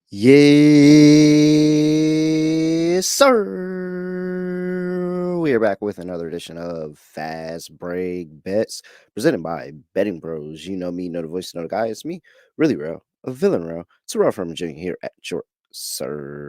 Yes, sir. We are back with another edition of Fast Break Bets presented by Betting Pros. You know me, know the voice, know the guy. It's me, really real, a villain real. It's a real from Virginia here at your service.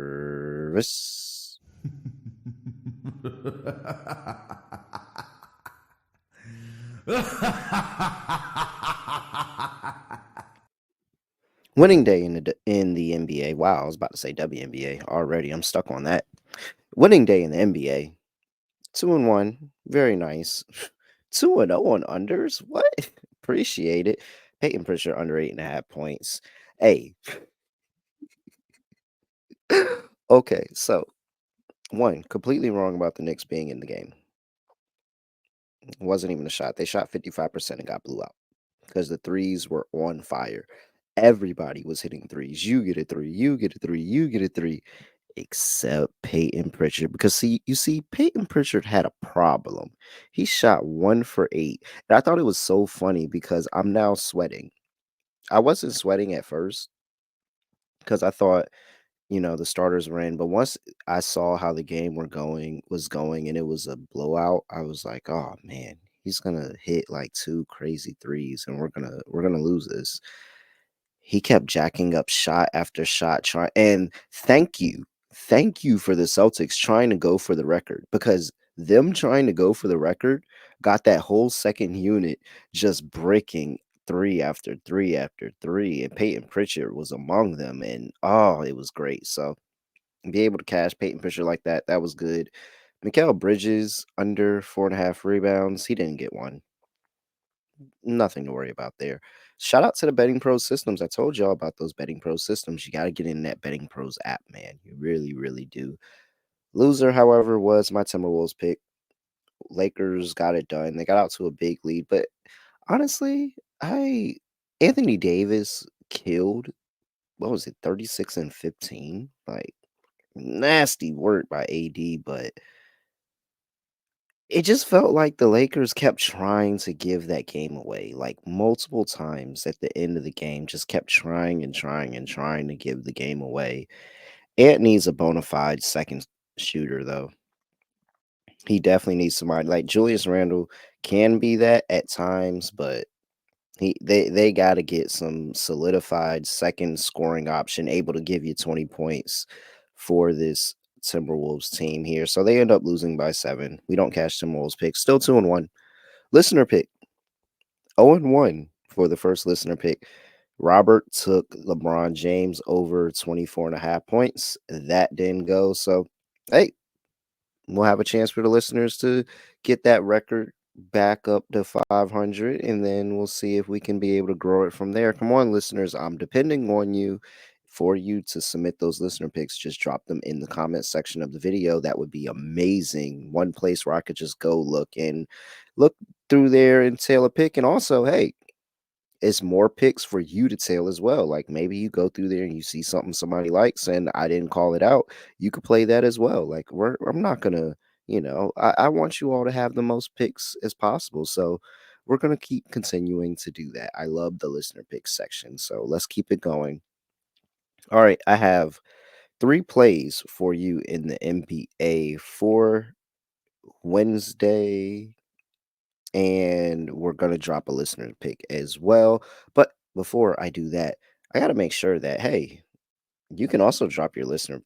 Winning day in the NBA. Wow, I was about to say WNBA already. I'm stuck on that. Winning day in the NBA. 2-1, very nice. 2-0 on unders? What? Appreciate it. Peyton Pritchard under 8.5 points. Hey, okay, so one, completely wrong about the Knicks being in the game. It wasn't even a shot. They shot 55% and got blew out because the threes were on fire. Everybody was hitting threes. You get a three, you get a three, you get a three, except Peyton Pritchard. Because you see, Peyton Pritchard had a problem. He shot 1 for 8. And I thought it was so funny because I'm now sweating. I wasn't sweating at first because I thought, the starters were in. But once I saw how the game was going and it was a blowout, I was like, oh man, he's gonna hit like two crazy threes and we're gonna lose this. He kept jacking up shot after shot, trying, and thank you for the Celtics trying to go for the record, because them trying to go for the record got that whole second unit just breaking three after three after three, and Peyton Pritchard was among them, and oh, it was great. So be able to cash Peyton Pritchard like that was good. Mikal Bridges under 4.5 rebounds. He didn't get one. Nothing to worry about there. Shout out to the Betting Pros systems. I told y'all about those Betting Pros systems. You got to get in that Betting Pros app, man. You really, really do. Loser, however, was my Timberwolves pick. Lakers got it done. They got out to a big lead, but honestly, I Anthony Davis killed. What was it, 36 and 15? Like, nasty work by AD, but it just felt like the Lakers kept trying to give that game away, like, multiple times at the end of the game, just kept trying and trying and trying to give the game away. Ant needs a bona fide second shooter, though. He definitely needs somebody like Julius Randle can be that at times, but they gotta get some solidified second scoring option able to give you 20 points for this Timberwolves team here. So they end up losing by 7. We don't cash Timberwolves pick. Still 2-1. Listener pick 0-1 for the first listener pick. Robert took LeBron James over 24.5 points. That didn't go. So, hey, we'll have a chance for the listeners to get that record back up to 500, and then we'll see if we can be able to grow it from there. Come on, listeners. I'm depending on you for you to submit those listener picks. Just drop them in the comment section of the video. That would be amazing. One place where I could just go look through there and tail a pick. And also, hey, it's more picks for you to tail as well. Like, maybe you go through there and you see something somebody likes and I didn't call it out. You could play that as well. Like, I'm not gonna, I want you all to have the most picks as possible. So we're gonna keep continuing to do that. I love the listener picks section. So let's keep it going. All right, I have 3 plays for you in the NBA for Wednesday, and we're going to drop a listener pick as well. But before I do that, I got to make sure that, hey, you can also drop your listener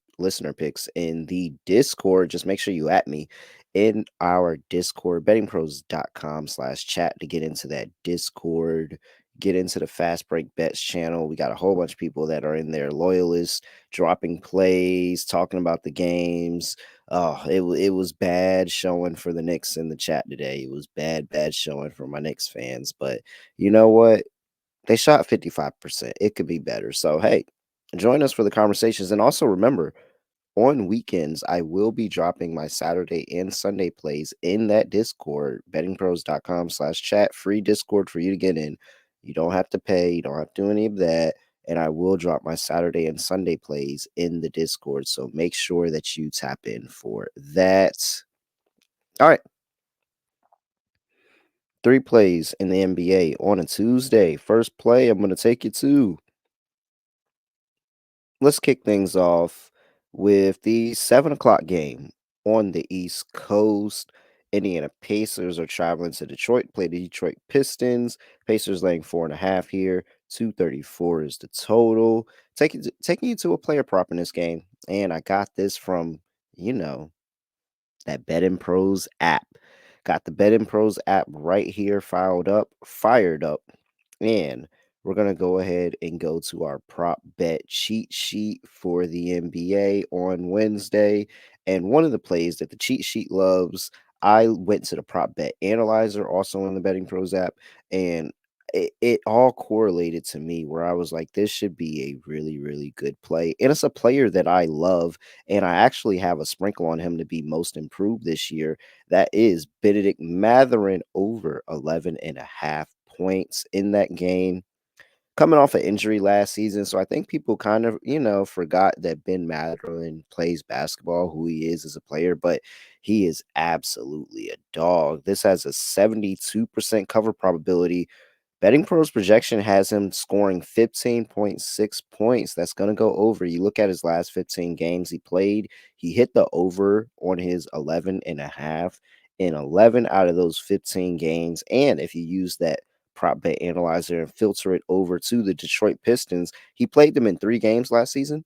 picks in the Discord. Just make sure you at me in our Discord, bettingpros.com/chat, to get into that Discord, get into the Fast Break Bets channel. We got a whole bunch of people that are in there, loyalists, dropping plays, talking about the games. Oh, it was bad showing for the Knicks in the chat today. It was bad showing for my Knicks fans. But you know what? They shot 55%. It could be better. So, hey, join us for the conversations. And also remember, on weekends, I will be dropping my Saturday and Sunday plays in that Discord, bettingpros.com/chat. Free Discord for you to get in. You don't have to pay, you don't have to do any of that. And I will drop my Saturday and Sunday plays in the Discord. So make sure that you tap in for that. All right. 3 plays in the NBA on a Tuesday. First play, I'm going to take you to let's kick things off with the 7 o'clock game on the East Coast. Indiana Pacers are traveling to Detroit, play the Detroit Pistons. Pacers laying 4.5 here. 234 is the total. Taking you to a player prop in this game. And I got this from, you know, that BettingPros app. Got the BettingPros app right here fired up. And we're going to go ahead and go to our prop bet cheat sheet for the NBA on Wednesday. And one of the plays that the cheat sheet loves, I went to the prop bet analyzer also on the BettingPros app, and it all correlated to me where I was like, this should be a really, really good play. And it's a player that I love, and I actually have a sprinkle on him to be most improved this year. That is Benedict Matherin over 11.5 points in that game. Coming off an injury last season, so I think people kind of, forgot that Ben Matherin plays basketball, who he is as a player, but he is absolutely a dog. This has a 72% cover probability. Betting Pros projection has him scoring 15.6 points. That's going to go over. You look at his last 15 games he played, he hit the over on his 11.5 in 11 out of those 15 games. And if you use that prop bet analyzer and filter it over to the Detroit Pistons, he played them in 3 games last season,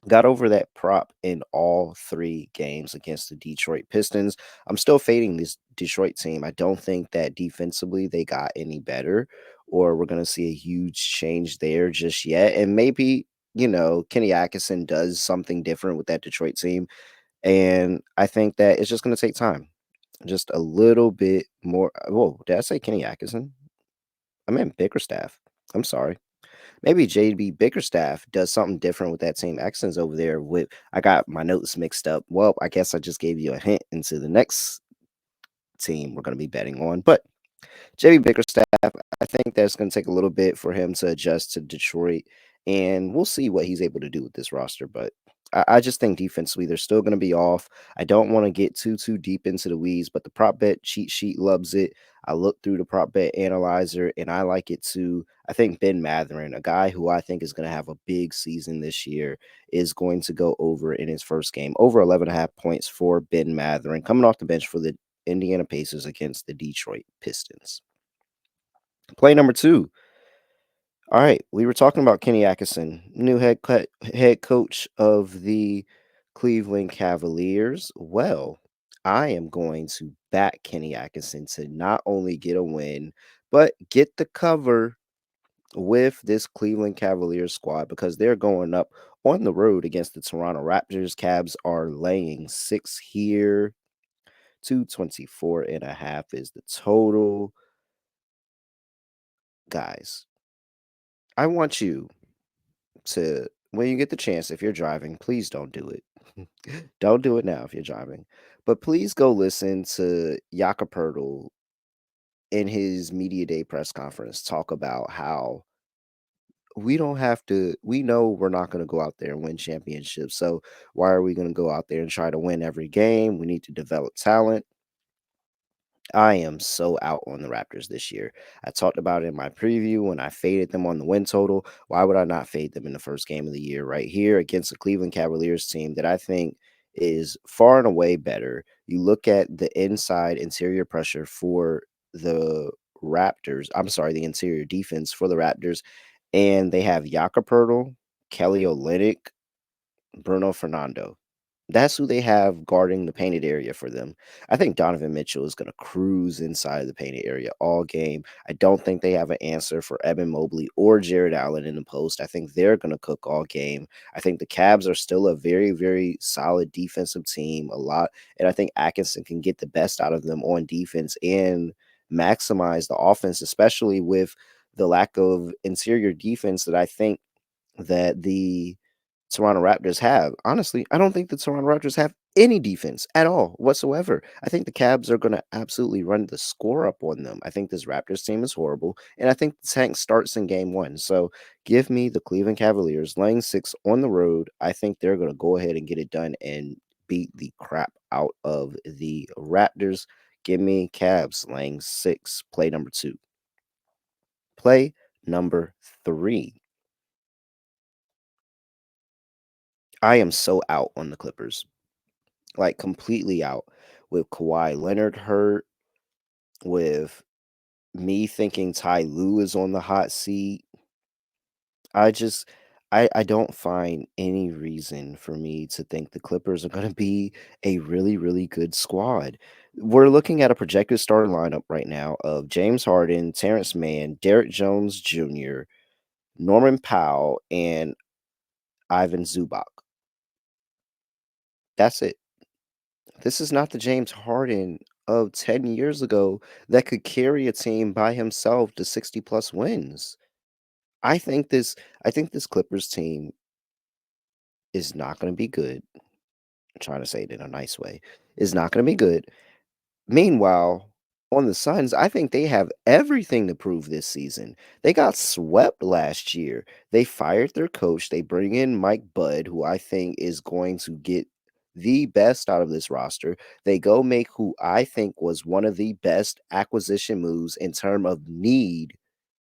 got over that prop in all 3 games against the Detroit Pistons. I'm still fading this Detroit team. I don't think that defensively they got any better, or we're going to see a huge change there just yet. And maybe, Kenny Atkinson does something different with that Detroit team. And I think that it's just going to take time. Just a little bit more. Whoa, did I say Kenny Atkinson? I meant Bickerstaff. I'm sorry. Maybe JB Bickerstaff does something different with that team. Accents over there with I got my notes mixed up. Well, I guess I just gave you a hint into the next team we're going to be betting on. But JB Bickerstaff, I think that's going to take a little bit for him to adjust to Detroit, and we'll see what he's able to do with this roster. But I just think defensively they're still going to be off. I don't want to get too deep into the weeds, but the prop bet cheat sheet loves it. I looked through the prop bet analyzer, and I like it too. I think Ben Matherin, a guy who I think is going to have a big season this year, is going to go over in his first game. Over 11.5 points for Ben Matherin, coming off the bench for the Indiana Pacers against the Detroit Pistons. Play number 2. All right, we were talking about Kenny Atkinson, new head coach of the Cleveland Cavaliers. Well, I am going to back Kenny Atkinson to not only get a win, but get the cover with this Cleveland Cavaliers squad because they're going up on the road against the Toronto Raptors. Cavs are laying 6 here. 224.5 is the total. Guys, I want you to, when you get the chance, if you're driving, please don't do it. Don't do it now if you're driving. But please go listen to Jakob Poeltl in his media day press conference talk about how we know we're not going to go out there and win championships. So why are we going to go out there and try to win every game? We need to develop talent. I am so out on the Raptors this year. I talked about it in my preview when I faded them on the win total. Why would I not fade them in the first game of the year right here against the Cleveland Cavaliers team that I think is far and away better? You look at the inside interior pressure for the Raptors. I'm sorry, the interior defense for the Raptors, and they have Jakob Poeltl, Kelly Olynyk, Bruno Fernando. That's who they have guarding the painted area for them. I think Donovan Mitchell is going to cruise inside the painted area all game. I don't think they have an answer for Evan Mobley or Jared Allen in the post. I think they're going to cook all game. I think the Cavs are still a very, very solid defensive team, a lot. And I think Atkinson can get the best out of them on defense and maximize the offense, especially with the lack of interior defense that I think that the Toronto Raptors have. Honestly, I don't think the Toronto Raptors have any defense at all whatsoever. I think the Cavs are going to absolutely run the score up on them. I think this Raptors team is horrible, and I think the tank starts in game 1. So give me the Cleveland Cavaliers laying 6 on the road. I think they're going to go ahead and get it done and beat the crap out of the Raptors. Give me Cavs laying 6. Play number 2. Play number 3. I am so out on the Clippers, like completely out with Kawhi Leonard hurt, with me thinking Ty Lue is on the hot seat. I just I don't find any reason for me to think the Clippers are gonna be a really, really good squad. We're looking at a projected starting lineup right now of James Harden, Terrence Mann, Derrick Jones Jr., Norman Powell, and Ivan Zubac. That's it. This is not the James Harden of 10 years ago that could carry a team by himself to 60 plus wins. I think this I think this Clippers team is not going to be good. I'm trying to say it in a nice way. Is not going to be good. Meanwhile, on the Suns, I think they have everything to prove this season. They got swept last year. They fired their coach. They bring in Mike Budd, who I think is going to get the best out of this roster. They go make who I think was one of the best acquisition moves in terms of need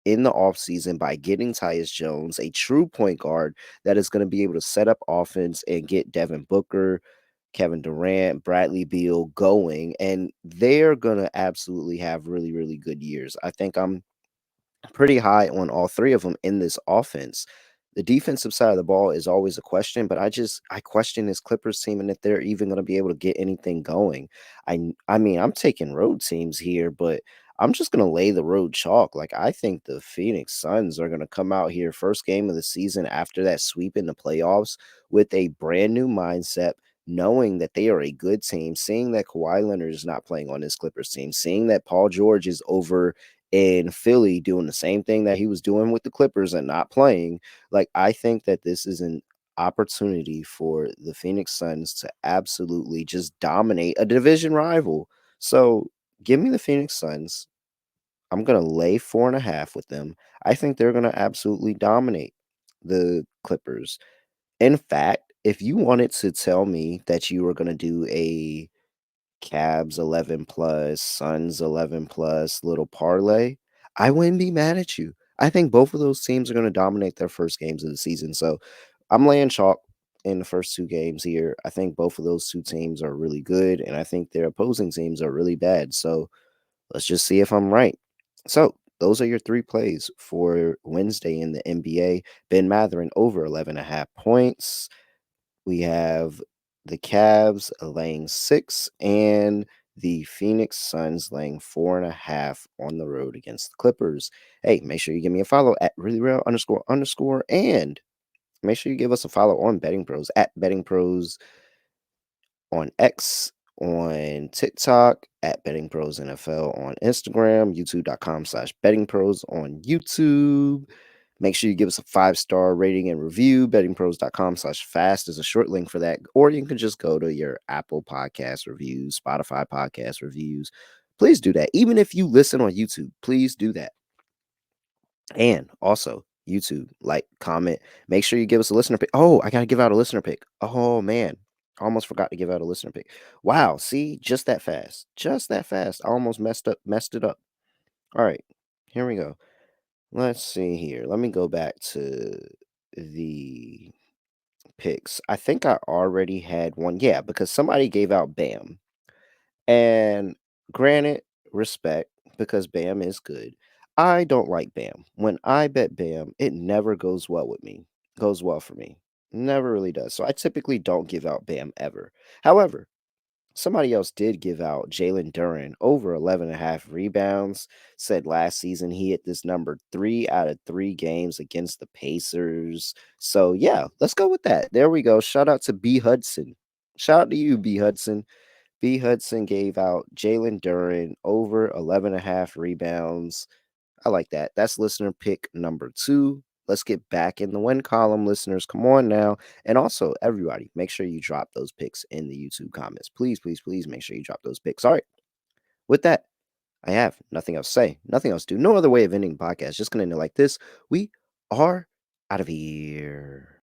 in the offseason by getting Tyus Jones, a true point guard that is going to be able to set up offense and get Devin Booker, Kevin Durant, Bradley Beal going, and they're gonna absolutely have really, really good years. I think I'm pretty high on all 3 of them in this offense. The defensive side of the ball is always a question, but I question this Clippers team and if they're even gonna be able to get anything going. I mean, I'm taking road teams here, but I'm just gonna lay the road chalk. Like, I think the Phoenix Suns are gonna come out here first game of the season after that sweep in the playoffs with a brand new mindset, knowing that they are a good team, seeing that Kawhi Leonard is not playing on this Clippers team, seeing that Paul George is over in Philly doing the same thing that he was doing with the Clippers and not playing. Like, I think that this is an opportunity for the Phoenix Suns to absolutely just dominate a division rival. So give me the Phoenix Suns. I'm going to lay 4.5 with them. I think they're going to absolutely dominate the Clippers. In fact, if you wanted to tell me that you were going to do a Cavs 11 plus, Suns 11 plus little parlay, I wouldn't be mad at you. I think both of those teams are going to dominate their first games of the season. So I'm laying chalk in the first 2 games here. I think both of those 2 teams are really good, and I think their opposing teams are really bad. So let's just see if I'm right. So those are your 3 plays for Wednesday in the NBA. Ben Matherin over 11.5 points. We have the Cavs laying 6 and the Phoenix Suns laying 4.5 on the road against the Clippers. Hey, make sure you give me a follow at really real underscore underscore, and make sure you give us a follow on Betting Pros at Betting Pros on X, on TikTok, at Betting Pros NFL on Instagram, youtube.com/Betting Pros on YouTube. Make sure you give us a 5-star rating and review. Bettingpros.com/fast is a short link for that. Or you can just go to your Apple Podcast reviews, Spotify podcast reviews. Please do that. Even if you listen on YouTube, please do that. And also, YouTube, like, comment. Make sure you give us a listener pick. Oh, I got to give out a listener pick. Oh, man. I almost forgot to give out a listener pick. Wow. See, just that fast. Just that fast. I almost messed it up. All right. Here we go. Let's see here. Let me go back to the picks. I think I already had one. Yeah, because somebody gave out Bam. And granted, respect, because Bam is good. I don't like Bam. When I bet Bam, it never goes well with me. Goes well for me. Never really does. So I typically don't give out Bam ever. However, somebody else did give out Jalen Duren over 11.5 rebounds. Said last season he hit this number 3 out of 3 games against the Pacers. So yeah, let's go with that. There we go. Shout out to B Hudson. Shout out to you, B Hudson. B Hudson gave out Jalen Duren over 11.5 rebounds. I like that. That's listener pick number 2. Let's get back in the win column, listeners. Come on now. And also, everybody, make sure you drop those picks in the YouTube comments. Please, please, please make sure you drop those picks. All right. With that, I have nothing else to say, nothing else to do. No other way of ending the podcast. Just going to end it like this. We are out of here.